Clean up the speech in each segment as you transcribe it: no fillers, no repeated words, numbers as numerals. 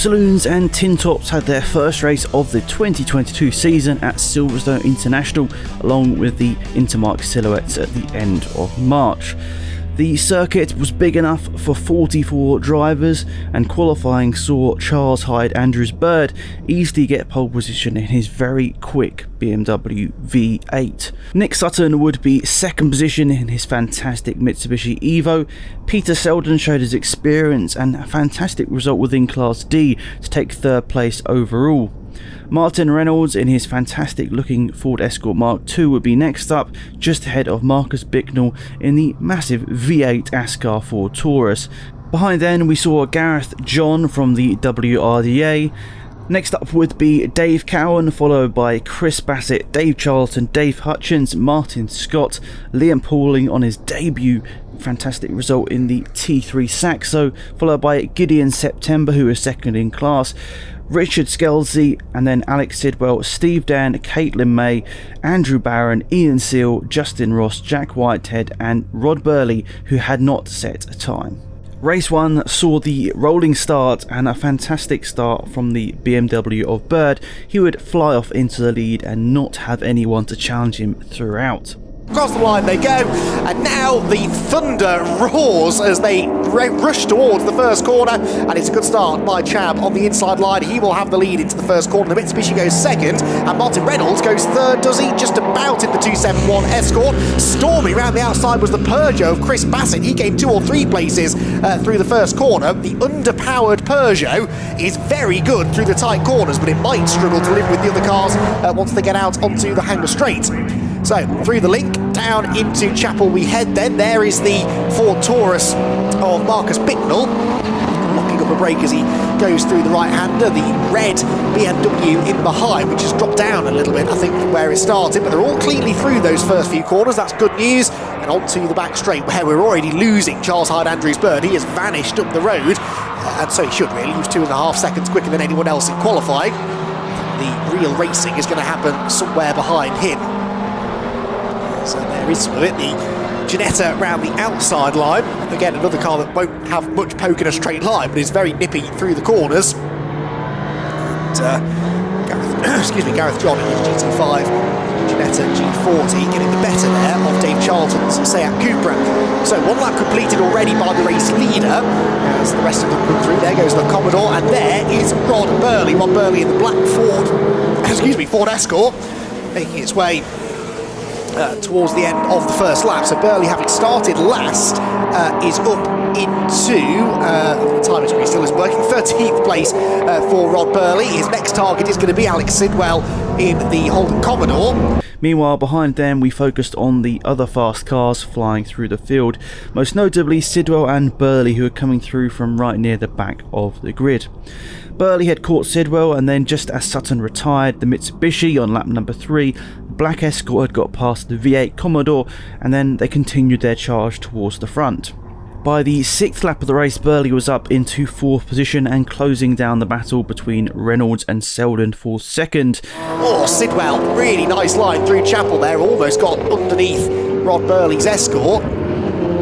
Saloons and TinTops had their first race of the 2022 season at Silverstone International, along with the Intermarque silhouettes at the end of March. The circuit was big enough for 44 drivers, and qualifying saw Charles Hyde Andrews Bird easily get pole position in his very quick BMW V8. Nick Sutton would be second position in his fantastic Mitsubishi Evo. Peter Selden showed his experience and a fantastic result within Class D to take third place overall. Martin Reynolds in his fantastic looking Ford Escort Mark II would be next up, just ahead of Marcus Bicknell in the massive V8 Ascar Ford Taurus. Behind then we saw Gareth John from the WRDA. Next up would be Dave Cowan, followed by Chris Bassett, Dave Charlton, Dave Hutchins, Martin Scott, Liam Pauling on his debut fantastic result in the T3 Saxo, followed by Gideon September, who was second in class, Richard Skelsey, and then Alex Sidwell, Steve Dan, Caitlin May, Andrew Barron, Ian Seal, Justin Ross, Jack Whitehead and Rod Birley, who had not set a time. Race 1 saw the rolling start and a fantastic start from the BMW of Bird. He would fly off into the lead and not have anyone to challenge him throughout. Across the line they go, and now the thunder roars as they rush towards the first corner, and it's a good start by Chab on the inside line. He will have the lead into the first corner. The Mitsubishi goes second, and Martin Reynolds goes third, does he? Just about in the 271 Escort. Storming round the outside was the Peugeot of Chris Bassett. He gained 2 or 3 places through the first corner. The underpowered Peugeot is very good through the tight corners, but it might struggle to live with the other cars once they get out onto the Hanger Straight. So, through the link, down into Chapel we head then. There is the Ford Taurus of Marcus Bicknell, locking up a brake as he goes through the right-hander. The red BMW in behind, which has dropped down a little bit, I think, from where it started. But they're all cleanly through those first few corners. That's good news. And onto the back straight, where we're already losing Charles Hyde Andrews Bird. He has vanished up the road, and so he should really. He was 2.5 seconds quicker than anyone else in qualifying. The real racing is going to happen somewhere behind him. So there is some of it. The Ginetta round the outside line. Again, another car that won't have much poke in a straight line, but is very nippy through the corners. And, Gareth John in his GT5, Ginetta G40, getting the better there of Dave Charlton's Seat Cupra. So 1 lap completed already by the race leader, as the rest of them come through. There goes the Commodore, and there is Rod Birley. Rod Birley in the black Ford Escort, making its way towards the end of the first lap. So Birley, having started last, is up into the time screen still is working, 13th place for Rod Birley. His next target is going to be Alex Sidwell in the Holden Commodore. Meanwhile, behind them we focused on the other fast cars flying through the field, most notably Sidwell and Birley, who are coming through from right near the back of the grid. Birley had caught Sidwell, and then just as Sutton retired the Mitsubishi on lap number 3, Black Escort had got past the V8 Commodore, and then they continued their charge towards the front. By the 6th lap of the race, Birley was up into 4th position and closing down the battle between Reynolds and Selden for 2nd. Oh, Sidwell, really nice line through Chapel there, almost got underneath Rod Birley's Escort.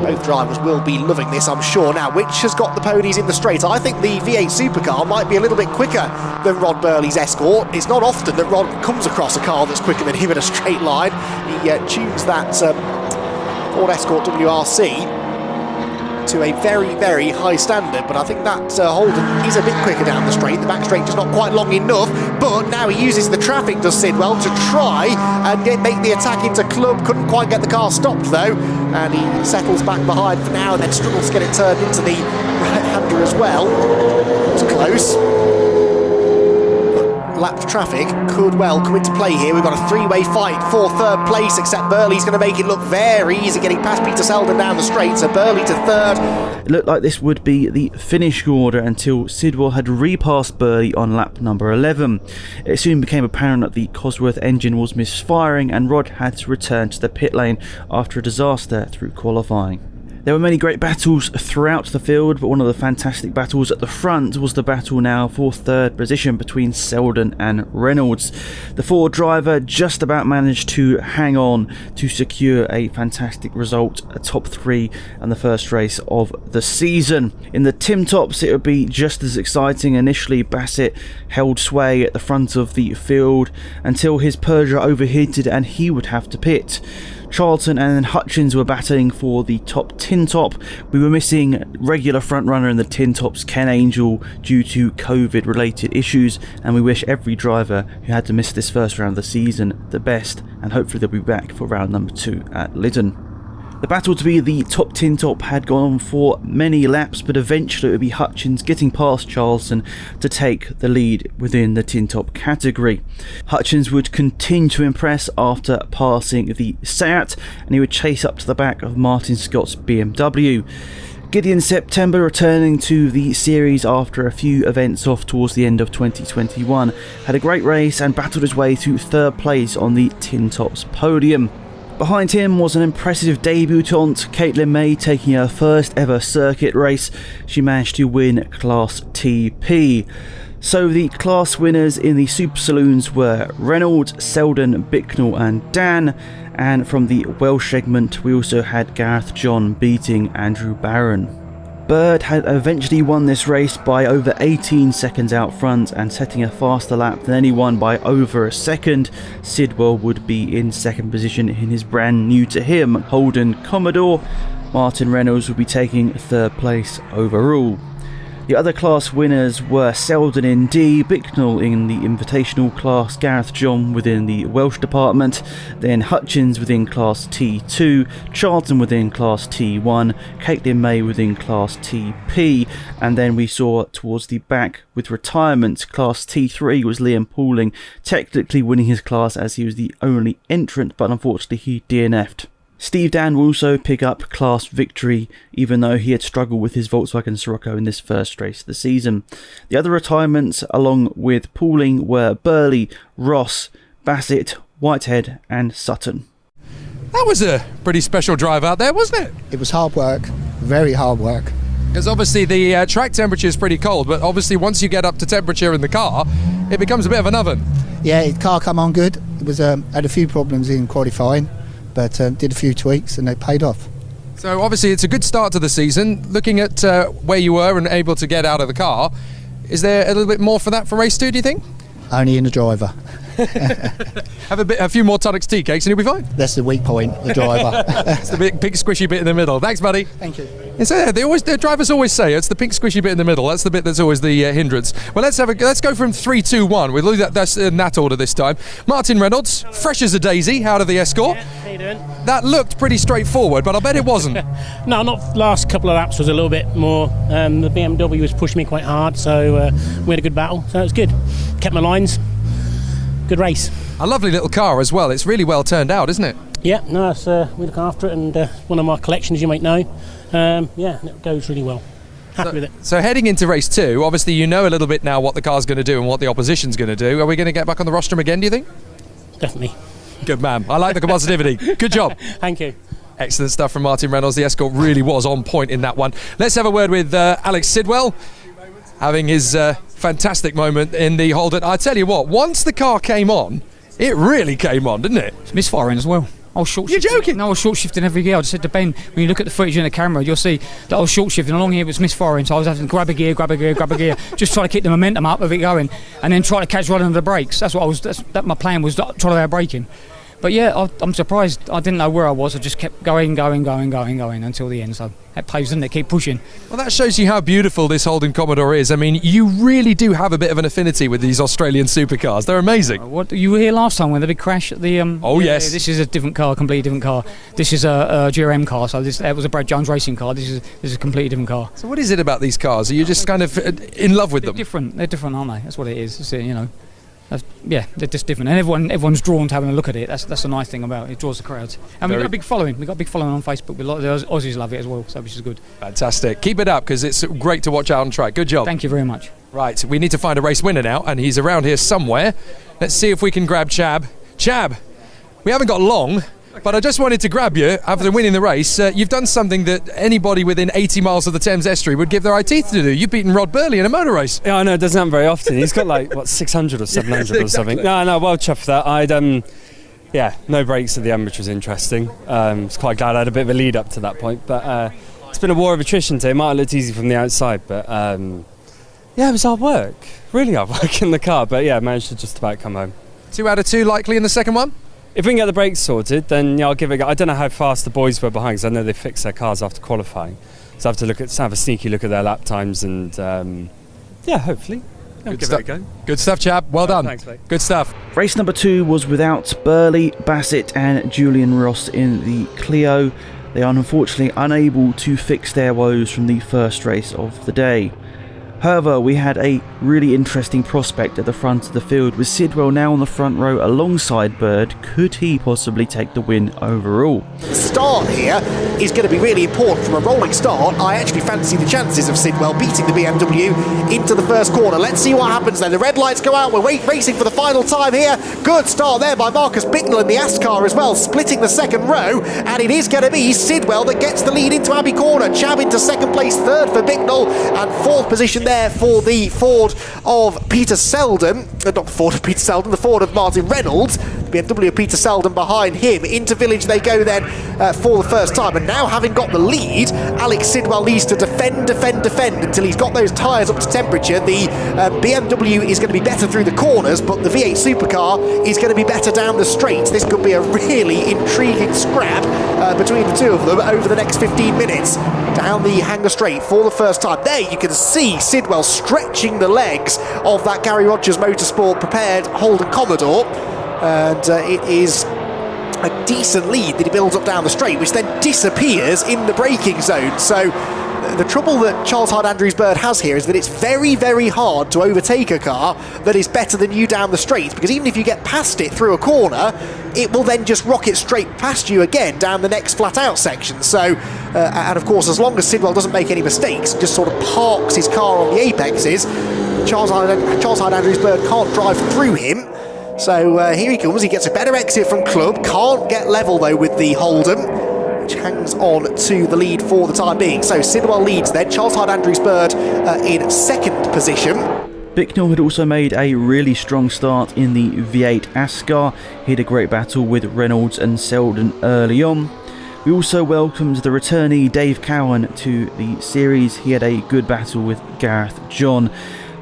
Both drivers will be loving this, I'm sure. Now, which has got the ponies in the straight? I think the V8 Supercar might be a little bit quicker than Rod Birley's Escort. It's not often that Rod comes across a car that's quicker than him in a straight line. He tunes that Ford Escort WRC to a very, very high standard, but I think that Holden is a bit quicker down the straight. The back straight just not quite long enough, but now he uses the traffic, does Sidwell, to try and make the attack into club. Couldn't quite get the car stopped though, and he settles back behind for now and then struggles to get it turned into the right-hander as well. It's close. Lapped traffic could well come into play here. We've got a 3-way fight for 3rd place, except Birley's going to make it look very easy getting past Peter Selden down the straight, so Birley to 3rd. It looked like this would be the finish order until Sidwell had repassed Birley on lap number 11. It soon became apparent that the Cosworth engine was misfiring and Rod had to return to the pit lane after a disaster through qualifying. There were many great battles throughout the field, but one of the fantastic battles at the front was the battle now for third position between Selden and Reynolds. The Ford driver just about managed to hang on to secure a fantastic result, a top 3 and the first race of the season. In the TinTops, it would be just as exciting. Initially, Bassett held sway at the front of the field until his Peugeot overheated and he would have to pit. Charlton and Hutchins were battling for the top TinTop. We were missing regular frontrunner in the TinTops, Ken Angell, due to COVID related issues, and we wish every driver who had to miss this first round of the season the best, and hopefully they'll be back for round number 2 at Lyddon. The battle to be the top TinTop had gone on for many laps, but eventually it would be Hutchins getting past Charlton to take the lead within the TinTop category. Hutchins would continue to impress after passing the Seat, and he would chase up to the back of Martin Scott's BMW. Gideon September, returning to the series after a few events off towards the end of 2021, had a great race and battled his way to third place on the TinTops podium. Behind him was an impressive debutante, Caitlin May, taking her first ever circuit race. She managed to win Class TP. So the class winners in the Super Saloons were Reynolds, Selden, Bicknell and Dan. And from the Welsh segment, we also had Gareth John beating Andrew Barron. Bird had eventually won this race by over 18 seconds out front and setting a faster lap than anyone by over a second. Sidwell would be in second position in his brand new to him Holden Commodore. Martin Reynolds would be taking third place overall. The other class winners were Selden in D, Bicknell in the Invitational class, Gareth John within the Welsh department, then Hutchins within Class T2, Charlton within Class T1, Caitlin May within Class TP, and then we saw towards the back with retirement, Class T3 was Liam Pauling, technically winning his class as he was the only entrant, but unfortunately he DNF'd. Steve Dan will also pick up class victory, even though he had struggled with his Volkswagen Scirocco in this first race of the season. The other retirements, along with Pauling, were Birley, Ross, Bassett, Whitehead and Sutton. That was a pretty special drive out there, wasn't it? It was hard work, very hard work. Because obviously the track temperature is pretty cold, but obviously once you get up to temperature in the car, it becomes a bit of an oven. Yeah, the car come on good. It was had a few problems in qualifying, but did a few tweaks and they paid off. So obviously it's a good start to the season. Looking at where you were and able to get out of the car, is there a little bit more for that for race 2, do you think? Only in the driver. Have a few more Tunnocks tea cakes and you'll be fine. That's the weak point, the driver. It's the big squishy bit in the middle. Thanks, buddy. Thank you. The drivers always say it's the pink squishy bit in the middle. That's the bit that's always the hindrance. Well, let's go from 3, 2, 1. We'll do that's in that order this time. Martin Reynolds, fresh as a daisy, out of the Escort. Yeah, how you doing? That looked pretty straightforward, but I bet it wasn't. No, not last couple of laps was a little bit more. The BMW was pushing me quite hard, so we had a good battle. So it was good. Kept my lines. Good race. A lovely little car as well. It's really well turned out, isn't it? Yeah, no, we look after it, and one of my collections, you might know. Yeah, it goes really well. Happy with it. So heading into race 2, obviously you know a little bit now what the car's going to do and what the opposition's going to do. Are we going to get back on the rostrum again, do you think? Definitely. Good man. I like the positivity. Good job. Thank you. Excellent stuff from Martin Reynolds. The Escort really was on point in that one. Let's have a word with Alex Sidwell, having his fantastic moment in the Holden. I tell you what, once the car came on, it really came on, didn't it? It's misfiring as well. I was short. You're joking? No, I was short shifting every gear. I just said to Ben, when you look at the footage in the camera, you'll see that I was short shifting along here. It was misfiring, so I was having to grab a gear, just try to keep the momentum up of it going, and then try to catch right under the brakes. That's what I was. That my plan was, try to air braking. But yeah, I'm surprised. I didn't know where I was. I just kept going until the end. So that pays, doesn't it? Keep pushing. Well, that shows you how beautiful this Holden Commodore is. I mean, you really do have a bit of an affinity with these Australian supercars. They're amazing. What you were here last time when the big crash at the? Oh yes. Yeah, this is a different car, completely different car. This is a GRM car. So that was a Brad Jones racing car. This is a completely different car. So what is it about these cars? Are you just kind of in love with them? They're different, aren't they? That's what it is. It's, you know. Yeah, they're just different, and everyone's drawn to having a look at it. That's the nice thing about it. It draws the crowds, and we've got a big following. We've got a big following on Facebook. A lot of the Aussies love it as well, so which is good. Fantastic. Keep it up, because it's great to watch out on track. Good job. Thank you very much. Right, we need to find a race winner now, and he's around here somewhere. Let's see if we can grab Chab. Chab, we haven't got long, But I just wanted to grab you after winning the race. You've done something that anybody within 80 miles of the Thames Estuary would give their eye teeth to do. You've beaten Rod Birley in a motor race. Yeah, I know, it doesn't happen very often. He's got like, 600 or 700 Yes, or something. exactly. No, well chuffed for that. No brakes at the end, which was interesting. I was quite glad I had a bit of a lead up to that point. But it's been a war of attrition today. It might have looked easy from the outside, but it was hard work. Really hard work in the car. But yeah, I managed to just about come home. 2 out of 2 likely in the second one? If we can get the brakes sorted, then I'll give it a go. I don't know how fast the boys were behind, because I know they fixed their cars after qualifying. So I have to have a sneaky look at their lap times and, hopefully. I'll give it a go. Good stuff, chap. Well done. Thanks, mate. Good stuff. Race number 2 was without Birley, Bassett and Julian Ross in the Clio. They are unfortunately unable to fix their woes from the first race of the day. However, we had a really interesting prospect at the front of the field, with Sidwell now on the front row alongside Bird. Could he possibly take the win overall? The start here is going to be really important. From a rolling start, I actually fancy the chances of Sidwell beating the BMW into the first corner. Let's see what happens then. The red lights go out. We're racing for the final time here. Good start there by Marcus Bicknell in the Ascar as well, splitting the second row. And it is going to be Sidwell that gets the lead into Abbey Corner. Chab into second place, third for Bicknell, and fourth position there for the Ford of Peter Selden. Not the Ford of Peter Selden, the Ford of Martin Reynolds. The BMW of Peter Selden behind him. Into Village they go then for the first time. And now, having got the lead, Alex Sidwell needs to defend until he's got those tyres up to temperature. The BMW is going to be better through the corners, but the V8 supercar is going to be better down the straights. This could be a really intriguing scrap between the two of them over the next 15 minutes. Down the Hanger Straight for the first time. There you can see Sidwell stretching the legs of that Gary Rogers Motorsport prepared Holden Commodore, and it is a decent lead that he builds up down the straight, which then disappears in the braking zone. So the trouble that Charles Hyde Andrews Bird has here is that it's very, very hard to overtake a car that is better than you down the straight, because even if you get past it through a corner, it will then just rocket straight past you again down the next flat out section. So and of course, as long as Sidwell doesn't make any mistakes, just sort of parks his car on the apexes, Charles Hyde Andrews Bird can't drive through him. So here he comes. He gets a better exit from Club, can't get level though with the Holden, which hangs on to the lead for the time being. So Sidwell leads then, Charles Hyde Andrews Bird in second position. Bicknell had also made a really strong start in the V8 Ascar. He had a great battle with Reynolds and Selden early on. We also welcomed the returnee Dave Cowan to the series. He had a good battle with Gareth John,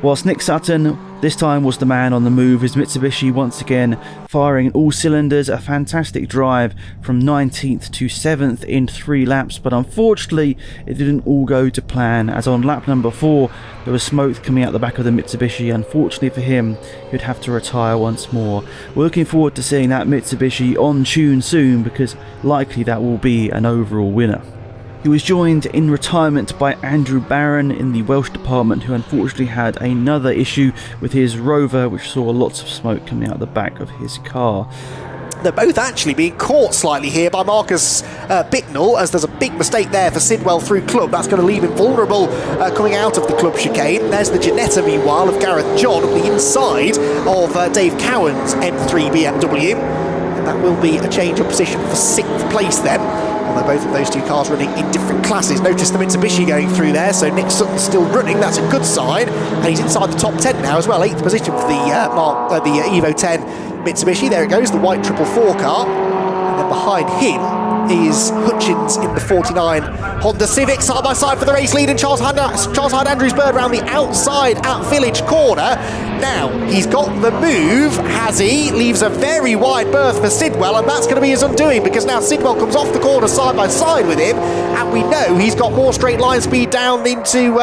whilst Nick Sutton this time was the man on the move. His Mitsubishi once again firing all cylinders. A fantastic drive from 19th to 7th in 3 laps, but unfortunately it didn't all go to plan, as on lap number 4 there was smoke coming out the back of the Mitsubishi. Unfortunately for him, he'd have to retire once more. We're looking forward to seeing that Mitsubishi on tune soon, because likely that will be an overall winner. He was joined in retirement by Andrew Barron in the Welsh department, who unfortunately had another issue with his Rover, which saw lots of smoke coming out the back of his car. They're both actually being caught slightly here by Marcus Bicknell, as there's a big mistake there for Sidwell through Club. That's going to leave him vulnerable coming out of the Club chicane. There's the Ginetta, meanwhile, of Gareth John on the inside of Dave Cowan's M3 BMW. And that will be a change of position for 6th place then. Although both of those two cars running in different classes. Notice the Mitsubishi going through there, so Nick Sutton's still running. That's a good sign, and he's inside the top 10 now as well. 8th position for the Evo 10 Mitsubishi. There it goes, the white 444 car, and then behind him is Hutchins in the 49 Honda Civic, side by side for the race lead, and Charles Hyde Andrews Bird around the outside at Village Corner. Now he's got the move, has he? Leaves a very wide berth for Sidwell, and that's going to be his undoing, because now Sidwell comes off the corner side by side with him, and we know he's got more straight line speed down into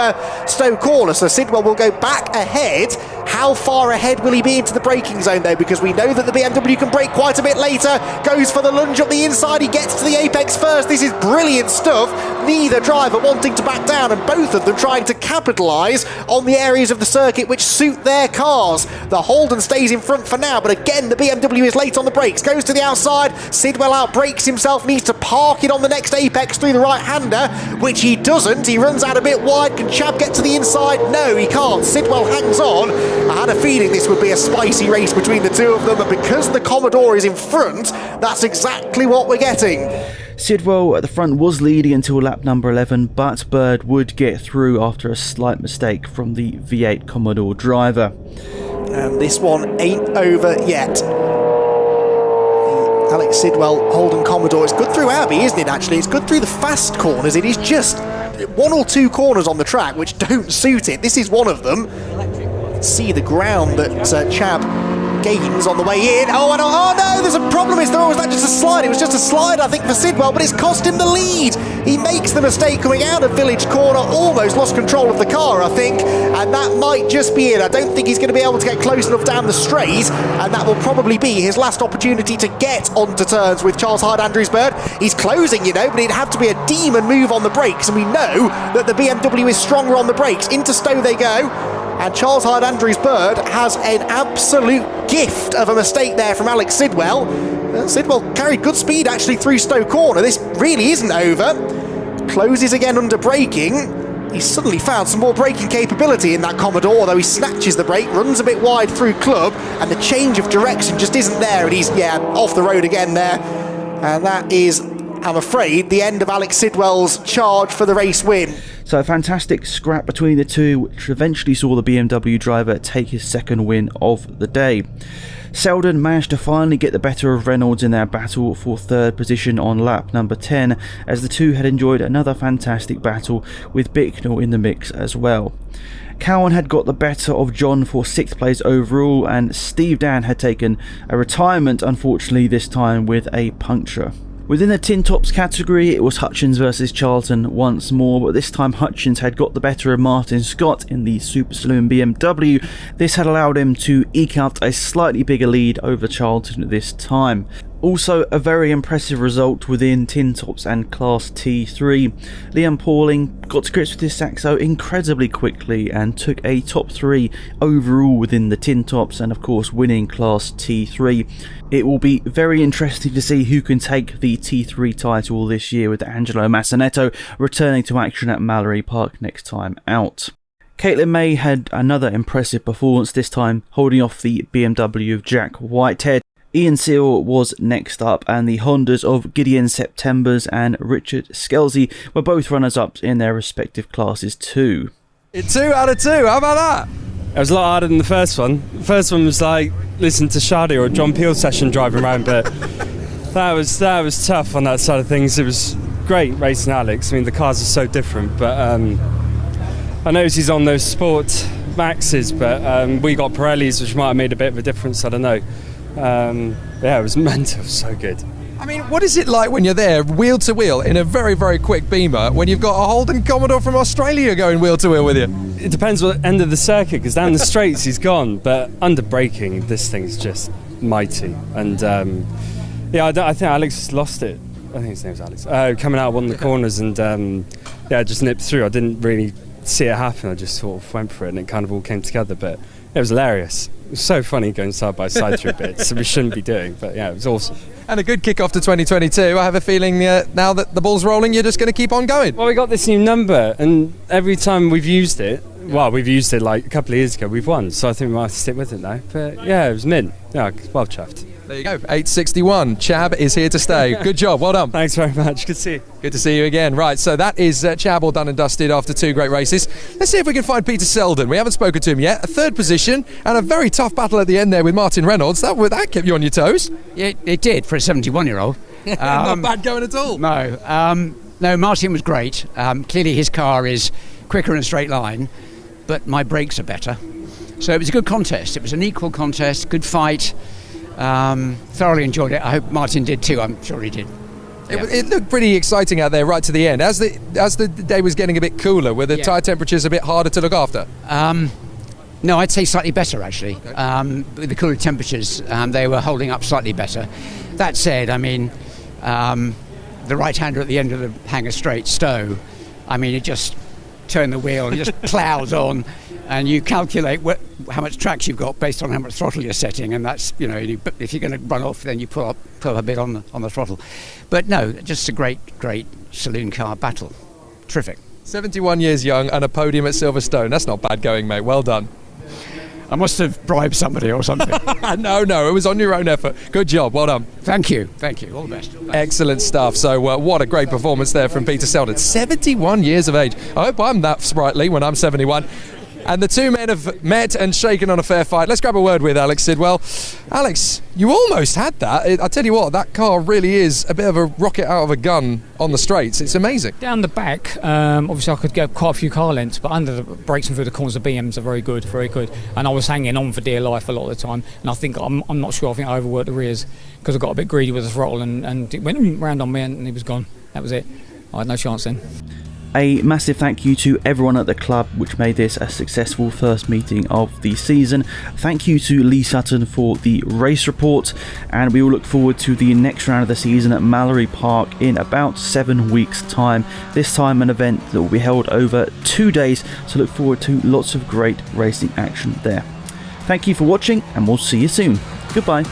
Stowe Corner, so Sidwell will go back ahead. How far ahead will he be into the braking zone though? Because we know that the BMW can brake quite a bit later. Goes for the lunge up the inside. He gets to the apex first. This is brilliant stuff. Neither driver wanting to back down, and both of them trying to capitalise on the areas of the circuit which suit their cars. The Holden stays in front for now, but again the BMW is late on the brakes. Goes to the outside. Sidwell out brakes himself. Needs to park it on the next apex through the right-hander, which he doesn't. He runs out a bit wide. Can Chab get to the inside? No, he can't. Sidwell hangs on. had a feeling this would be a spicy race between the two of them, and because the Commodore is in front, that's exactly what we're getting. Sidwell at the front was leading until lap number 11, but Bird would get through after a slight mistake from the V8 Commodore driver. And this one ain't over yet. Alex Sidwell, Holden Commodore. It's good through Abbey, isn't it, actually? It's good through the fast corners. It is just one or two corners on the track which don't suit it. This is one of them. See the ground that Chab gains on the way in. Oh no, there's a problem. Was that just a slide? It was just a slide, I think, for Sidwell, but it's cost him the lead. He makes the mistake coming out of Village Corner, almost lost control of the car, I think, and that might just be it. I don't think he's going to be able to get close enough down the straight, and that will probably be his last opportunity to get onto turns with Charles Hyde Andrews Bird. He's closing, but it'd have to be a demon move on the brakes, and we know that the BMW is stronger on the brakes. Into Stowe they go. And Charles Hyde Andrews Bird has an absolute gift of a mistake there from Alex Sidwell. Sidwell carried good speed actually through Stowe Corner. This really isn't over. Closes again under braking. He's suddenly found some more braking capability in that Commodore, although he snatches the brake, runs a bit wide through Club, and the change of direction just isn't there, and he's off the road again there. And that is, I'm afraid, the end of Alex Sidwell's charge for the race win. So a fantastic scrap between the two, which eventually saw the BMW driver take his second win of the day. Selden managed to finally get the better of Reynolds in their battle for third position on lap number 10, as the two had enjoyed another fantastic battle with Bicknell in the mix as well. Cowan had got the better of John for 6th place overall, and Steve Dan had taken a retirement, unfortunately this time with a puncture. Within the TinTops category, it was Hutchins versus Charlton once more, but this time Hutchins had got the better of Martin Scott in the Super Saloon BMW. This had allowed him to eke out a slightly bigger lead over Charlton this time. Also, a very impressive result within TinTops and Class T3. Liam Pauling got to grips with his Saxo incredibly quickly and took a top 3 overall within the TinTops, and of course winning Class T3. It will be very interesting to see who can take the T3 title this year, with Angelo Massinetto returning to action at Mallory Park next time out. Caitlin May had another impressive performance, this time holding off the BMW of Jack Whitehead. Ian Seal was next up, and the Hondas of Gideon Septembers and Richard Skelsey were both runners-up in their respective classes too. 2 out of 2, how about that? It was a lot harder than the first one. The first one was like listening to Shadi or a John Peel session driving around, but that was tough on that side of things. It was great racing Alex. I mean, the cars are so different, but I know he's on those Sport Maxes, but we got Pirellis, which might have made a bit of a difference, I don't know. It was mental, so good. I mean, what is it like when you're there wheel to wheel in a very, very quick Beamer when you've got a Holden Commodore from Australia going wheel to wheel with you? It depends what end of the circuit, because down the straights he's gone, but under braking this thing's just mighty. And I think Alex lost it. I think his name's Alex. Coming out one of the corners and just nipped through. I didn't really see it happen. I just sort of went for it and it kind of all came together, but it was hilarious. It was so funny going side by side through bits we shouldn't be doing, but yeah, it was awesome. And a good kick-off to 2022. I have a feeling now that the ball's rolling, you're just going to keep on going. Well, we got this new number, and every time we've used it, we've used it like a couple of years ago, we've won, so I think we might have to stick with it now. But yeah, it was mint. Yeah, well chuffed. There you go, 861. Chab is here to stay. Good job, well done. Thanks very much, good to see you. Good to see you again. Right, so that is Chab all done and dusted after 2 great races. Let's see if we can find Peter Selden. We haven't spoken to him yet. A 3rd position and a very tough battle at the end there with Martin Reynolds. That kept you on your toes. Yeah, it did for a 71-year-old. Not bad going at all. No, Martin was great. Clearly his car is quicker in a straight line, but my brakes are better. So it was a good contest. It was an equal contest, good fight. Thoroughly enjoyed it. I hope Martin did too. I'm sure he did. Yeah. It looked pretty exciting out there right to the end. As the day was getting a bit cooler, were the tyre temperatures a bit harder to look after? No, I'd say slightly better actually. Okay. With the cooler temperatures, they were holding up slightly better. That said, I mean, the right-hander at the end of the Hanger Straight, Stowe, I mean, it just turned the wheel and it just ploughs on, and you calculate how much traction you've got based on how much throttle you're setting, and that's, if you're going to run off, then you pull up a bit on the throttle. But no, just a great saloon car battle. Terrific. 71 years young and a podium at Silverstone. That's not bad going, mate. Well done. I must have bribed somebody or something. No, it was on your own effort. Good job, well done. Thank you, all the best. Excellent stuff. So what a great performance there from Peter Selden. 71 years of age. I hope I'm that sprightly when I'm 71. And the two men have met and shaken on a fair fight. Let's grab a word with Alex Sidwell. Alex, you almost had that. I tell you what, that car really is a bit of a rocket out of a gun on the straights. It's amazing. Down the back, obviously I could get quite a few car lengths, but under the brakes and through the corners, the BMs are very good. And I was hanging on for dear life a lot of the time. And I think, I'm not sure, I think I overworked the rears because I got a bit greedy with the throttle and it went round on me and he was gone. That was it. I had no chance then. A massive thank you to everyone at the club which made this a successful first meeting of the season. Thank you to Lee Sutton for the race report, and we will look forward to the next round of the season at Mallory Park in about 7 weeks time. This time an event that will be held over 2 days, so look forward to lots of great racing action there. Thank you for watching and we'll see you soon. Goodbye.